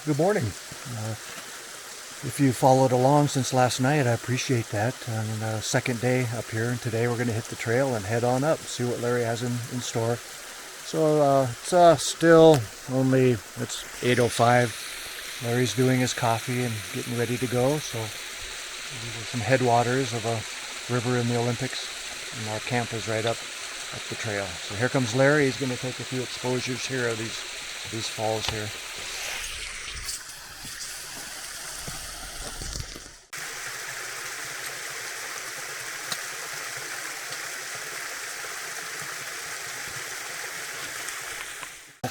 Good morning. If you followed along since last night, I appreciate that. And second day up here, and today we're going to hit the trail and head on up, see what Larry has in store. So it's still only, it's 8:05. Larry's doing his coffee and getting ready to go. So these are some headwaters of a river in the Olympics, and our camp is right up the trail. So here comes Larry. He's going to take a few exposures here of these falls here.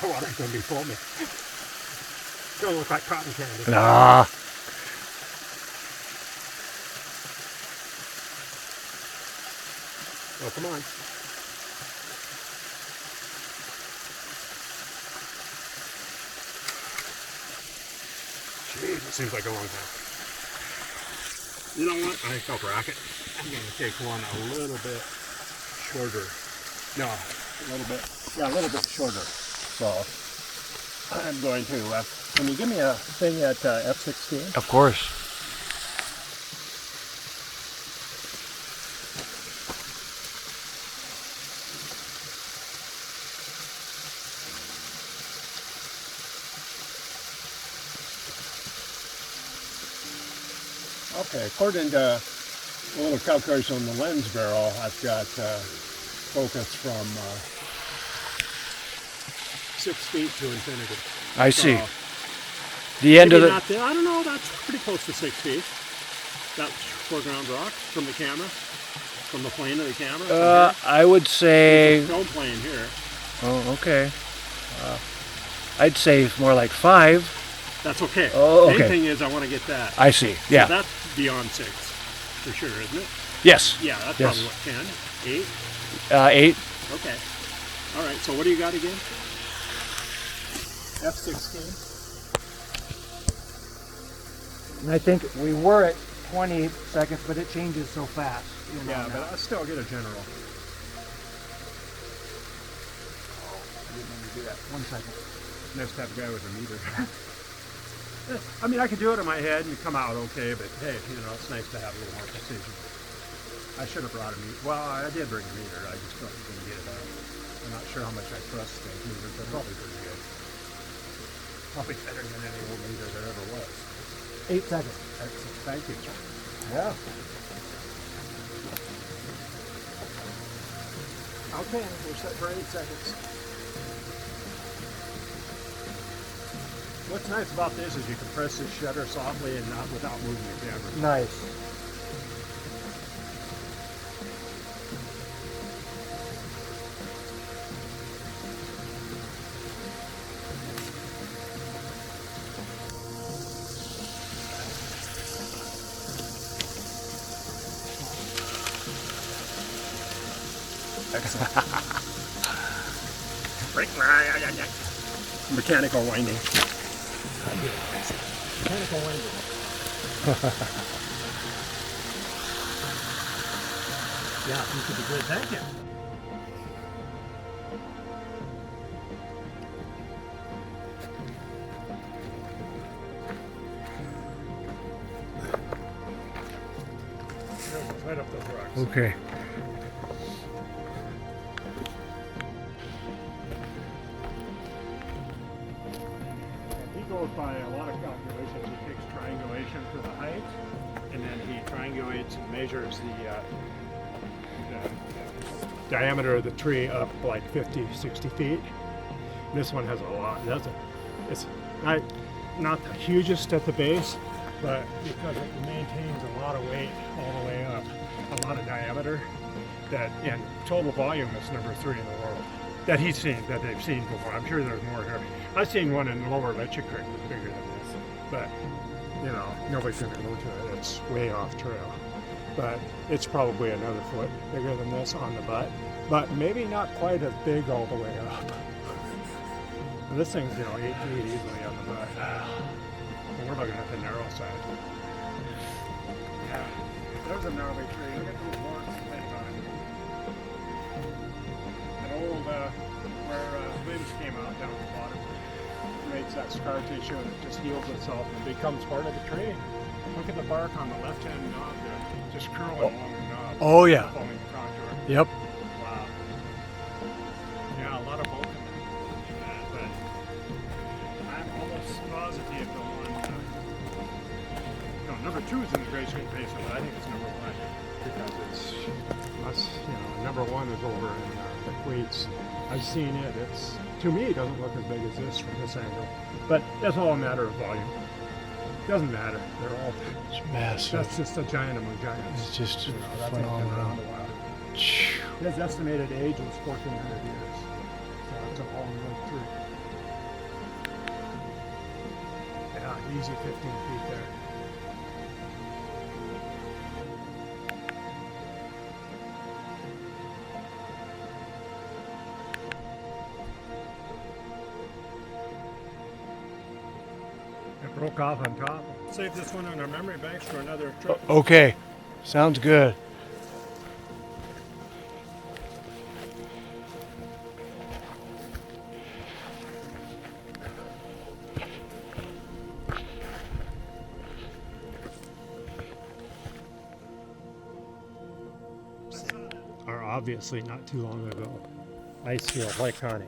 The water's going to be foaming. It's going to look like cotton candy. Ah. Oh, come on. Jeez, it seems like a long time. You know what? I think I'll rack it. I'm going to take one a little bit shorter. No, a little bit. Yeah, a little bit shorter. So I'm going to. Can you give me a thing at F16? Of course. Okay, according to a little calculation on the lens barrel, I've got focus from 6 feet to infinity. I see. So, The end of the... not I don't know, that's pretty close to 6 feet. That's foreground rock from the camera, from the plane of the camera. I would say... There's a film plane here. Oh, okay. I'd say more like 5. That's okay. Oh, okay. The main thing is I want to get that. I see. Yeah. So that's beyond 6, for sure, isn't it? Yes. Yeah, that's Yes. probably what, 10, 8? 8. Okay. All right, so what do you got again? F16. And I think we were at 20 seconds, but it changes so fast. Yeah, but I'll still get a general. I didn't mean to do that. 1 second. Nice to have a guy with a meter. I mean, I could do it in my head and come out okay, but hey, you know, it's nice to have a little more precision. I should have brought a meter. Well, I did bring a meter. I just didn't get it out. I'm not sure how much I trust those meters. They're probably pretty good. Probably better than any old meter there ever was. 8 seconds. Excellent. Thank you. Yeah. Okay, we're set for 8 seconds. What's nice about this is you can press this shutter softly and not without moving your camera. Nice. Excellent. Mechanical winding. Mechanical winding. Yeah, you could be good. Thank you. Right up those rocks. Okay. He goes by a lot of calculations. He takes triangulation for the height, and then he triangulates and measures the diameter of the tree up like 50, 60 feet. This one has a lot. It's not the hugest at the base, but because it maintains a lot of weight all the way up, a lot of diameter, that in total volume is number 3 in the world that he's seen, that they've seen before. I'm sure there's more here. I've seen one in Lower Electric Creek that's bigger than this, but you know, nobody's gonna go to it. It's way off trail, but it's probably another foot bigger than this on the butt, but maybe not quite as big all the way up. This thing's, 8 feet easily on the butt. And we're looking at the narrow side. Yeah, there's a gnarly tree. Look at those horns hanging on it. An old, where limbs came out down the bottom. deactivates that scar tissue and it just heals itself and becomes part of the tree. Look at the bark on the left-hand knob there, just curling along the knob. Oh, yeah. Following the contour. Yep. Wow. Yeah, a lot of bulk in that, but I'm almost positive the one, number 2 is in the Gray Screen Basin, but I think it's number 1 because it's, number 1 is over in the Queets. I've seen it. To me, it doesn't look as big as this from this angle, but that's all a matter of volume. Doesn't matter. They're all. It's massive. That's just a giant among giants. It's just That's been around phenomenal. a while. His estimated age was 1,400 years, so it's a long way through. Yeah, easy 15 feet there. It broke off on top. Save this one on our memory banks for another trip. Okay, sounds good. Are obviously not too long ago. Ice field like honey.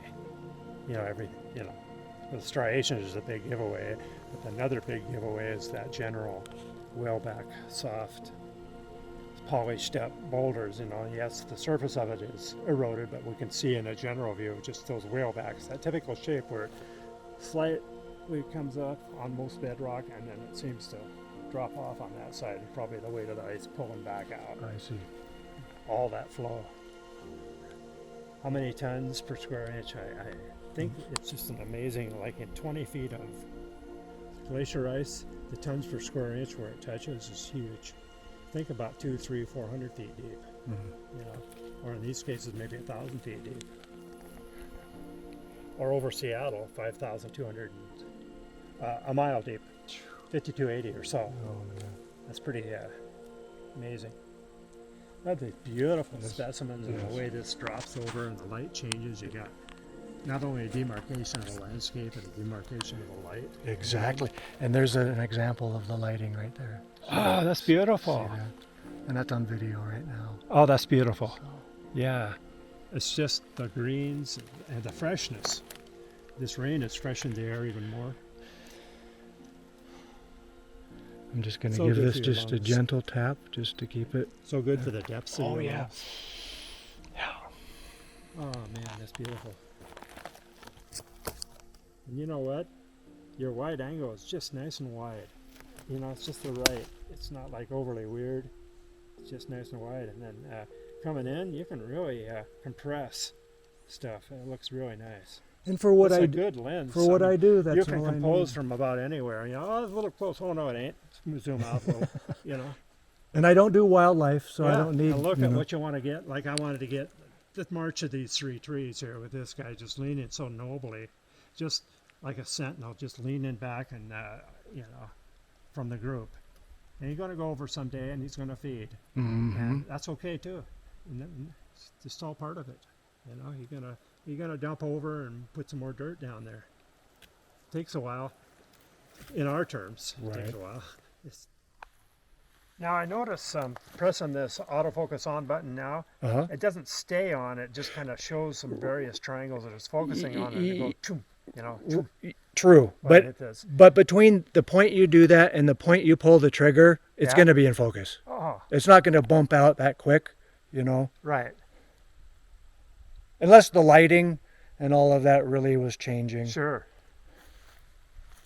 The striation is a big giveaway, but another big giveaway is that general whaleback soft polished up boulders. Yes, the surface of it is eroded, but we can see in a general view just those whalebacks, that typical shape where it slightly comes up on most bedrock and then it seems to drop off on that side, and probably the weight of the ice pulling back out. I see. All that flow. How many tons per square inch? I think it's just an amazing, like in 20 feet of glacier ice, the tons per square inch where it touches is huge. Think about 200, 300, 400 feet deep, or in these cases maybe 1,000 feet deep. Or over Seattle, 5,200, a mile deep, 5,280 or so. Oh, yeah. That's pretty amazing. That'd be beautiful specimens, and the way this drops over and the light changes. You got not only a demarcation of the landscape, but a demarcation of the light. Exactly. And there's an example of the lighting right there. Oh, that's beautiful. See that? And that's on video right now. Oh, that's beautiful. So, Yeah. It's just the greens and the freshness. This rain has freshened the air even more. I'm just going to So give good this for your just a lungs. gentle tap just to keep it. So good for the depths of Oh, your yeah. lungs. Yeah. Oh man, that's beautiful. And you know what? Your wide angle is just nice and wide. It's just the right. It's not like overly weird. It's just nice and wide. And then coming in, you can really compress stuff. It looks really nice. And for what It's I a do, good lens. for what I do, that's you can all I compose need. from about anywhere. Oh, it's a little close. Oh no, it ain't. Zoom out a little. And I don't do wildlife, so I Yeah, don't need. and look at what you want to get. Like I wanted to get the march of these 3 trees here with this guy just leaning so nobly, just like a sentinel, just leaning back and from the group. And he's going to go over someday and he's going to feed, and that's okay too. And it's just all part of it. You're gonna dump over and put some more dirt down there. Takes a while. In our terms, it takes a while. Now I notice pressing this autofocus on button now, it doesn't stay on, it just kind of shows some various triangles that it's focusing on and it goes, choom, choom, True, when it does. but between the point you do that and the point you pull the trigger, it's going to be in focus. Oh, It's not going to bump out that quick, right, unless the lighting and all of that really was changing. sure.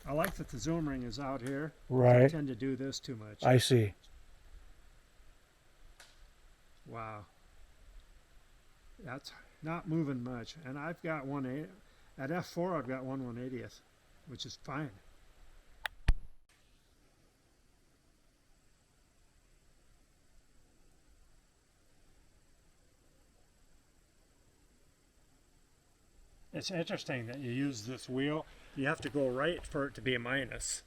I like that the zoom ring is out here. I Right. tend to do this too much. I see. Wow. That's not moving much. And I've got at f4 I've got 1/180th, which is fine. It's interesting that you use this wheel. You have to go right for it to be a minus.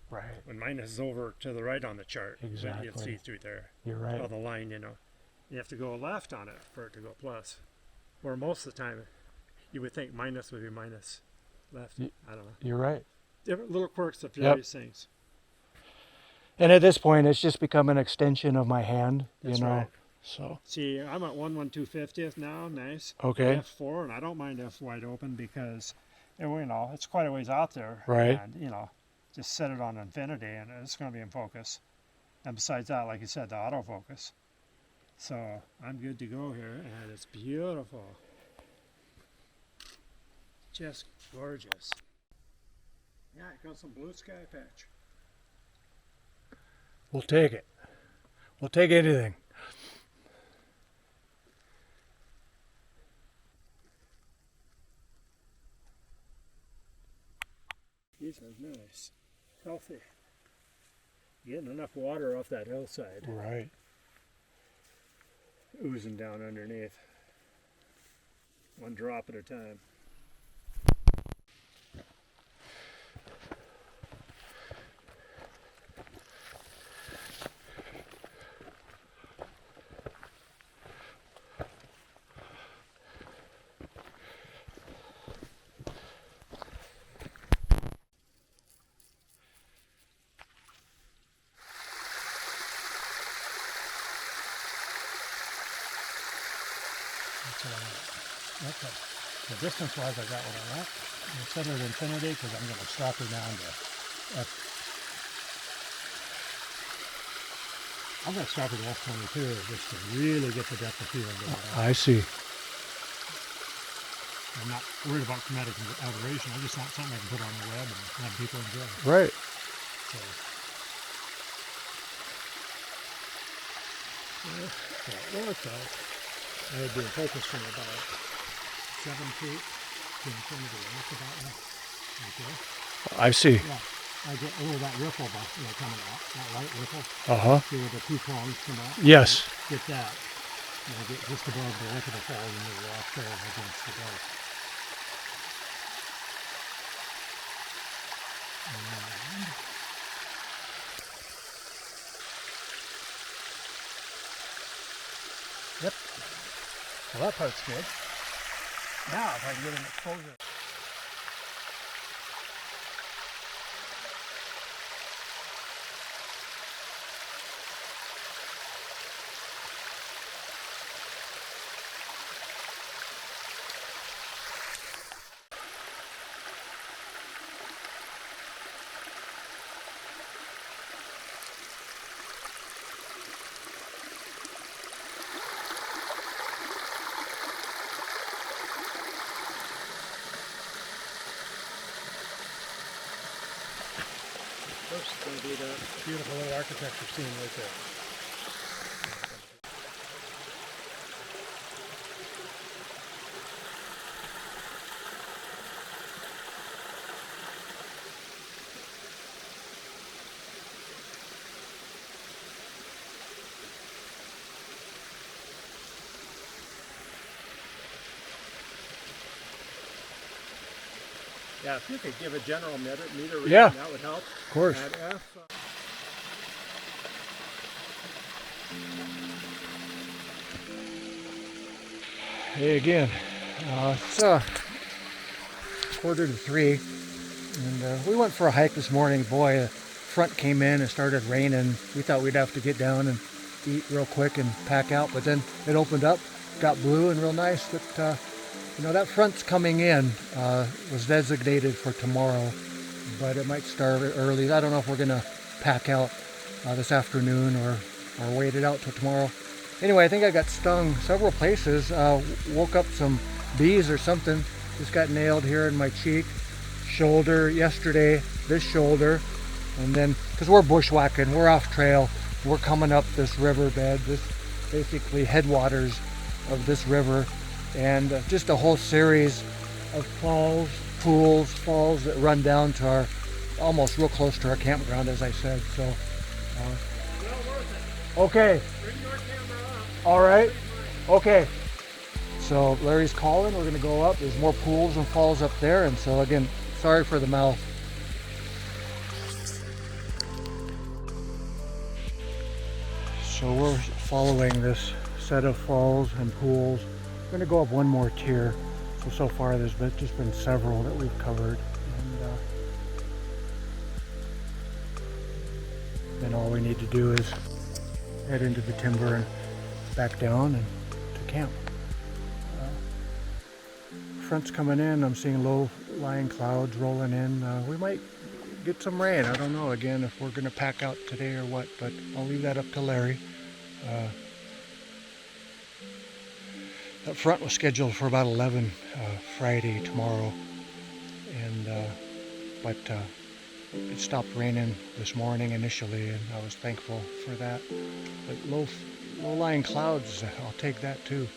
Right. When minus is over to the right on the chart, then Exactly. you'll see through there. You're right. Oh, the line, You have to go left on it for it to go plus. Where most of the time, you would think minus would be minus. left. I don't know. You're right. Different little quirks of various things. And at this point, it's just become an extension of my hand, That's you know. right. So. See, I'm at 1/250th now. Nice. Okay. F4, and I don't mind F wide open because, you know, it's quite a ways out there. Right. And, you know, just set it on infinity and it's going to be in focus. And besides that, like you said, the autofocus. So I'm good to go here, and it's beautiful. Just gorgeous. Yeah, it got some blue sky patch. We'll take it. We'll take anything. These are nice, healthy. Getting enough water off that hillside. Right. Oozing down underneath. One drop at a time. Okay. So distance-wise, I got what I want. I'm set it at infinity because I'm going to stop her down to F. I'm going to stop her to F22 just to really get the depth of field. I see. I'm not worried about kinetic aberration. I just want something I can put on the web and have people enjoy. Right. So it worked out. I had been focused from about 7 feet to infinity. That's about that. Okay. I see. Yeah. I get that ripple coming out. That light ripple. See where the two prongs come out? Yes. Get that. And I get just above the lip of the fall and the rock there against the dark. Yep. Well, that part's good. Now, if I can get an exposure. First, it's going to be the beautiful little architecture scene right there. Yeah, if you could give a general meter reading, that would help. Of course. At F, Hey again. It's 2:45, and we went for a hike this morning. Boy, the front came in and started raining. We thought we'd have to get down and eat real quick and pack out, but then it opened up, got blue and real nice. But you know, that front's coming in was designated for tomorrow, but it might start early. I don't know if we're gonna pack out this afternoon or wait it out till tomorrow. Anyway, I think I got stung several places. Woke up some bees or something. Just got nailed here in my cheek, shoulder yesterday, this shoulder, and then because we're bushwhacking, we're off trail, we're coming up this riverbed, this basically headwaters of this river, and just a whole series of falls, pools, falls that run down to our, almost real close to our campground, as I said. So, okay. All right. Okay. So Larry's calling. We're going to go up. There's more pools and falls up there. And so again, sorry for the mouth. So we're following this set of falls and pools. We're going to go up one more tier. So far there's just been several that we've covered, and then all we need to do is head into the timber and back down and to camp. Front's coming in. I'm seeing low-lying clouds rolling in. We might get some rain. I don't know, again, if we're going to pack out today or what, but I'll leave that up to Larry. That front was scheduled for about 11 Friday, tomorrow, and but it stopped raining this morning initially, and I was thankful for that. But low-lying clouds, I'll take that too.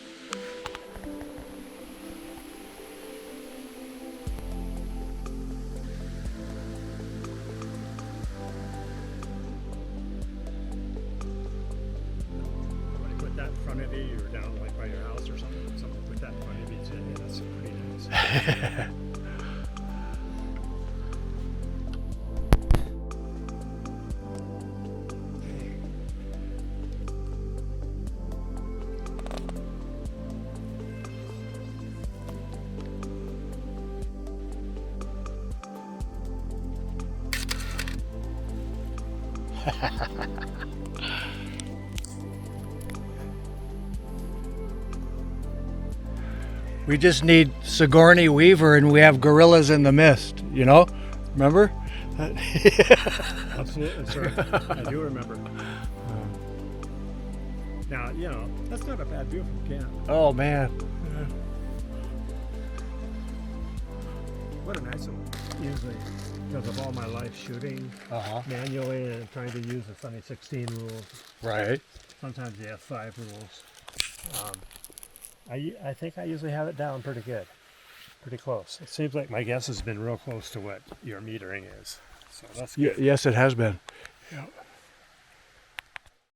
Put that in front of you, you're down like by your house or something. Someone put that in front of you, yeah, that's pretty nice. We just need Sigourney Weaver and we have gorillas in the mist, you know? Remember? Absolutely, sir. I do remember. Now, you know, that's not a bad view from camp. Oh, man. What a nice one. Usually, because of all my life shooting manually and trying to use the funny 16 rules. Right. Sometimes you have 5 rules. I think I usually have it down pretty good. Pretty close. It seems like my guess has been real close to what your metering is. So that's good. Yes, it has been.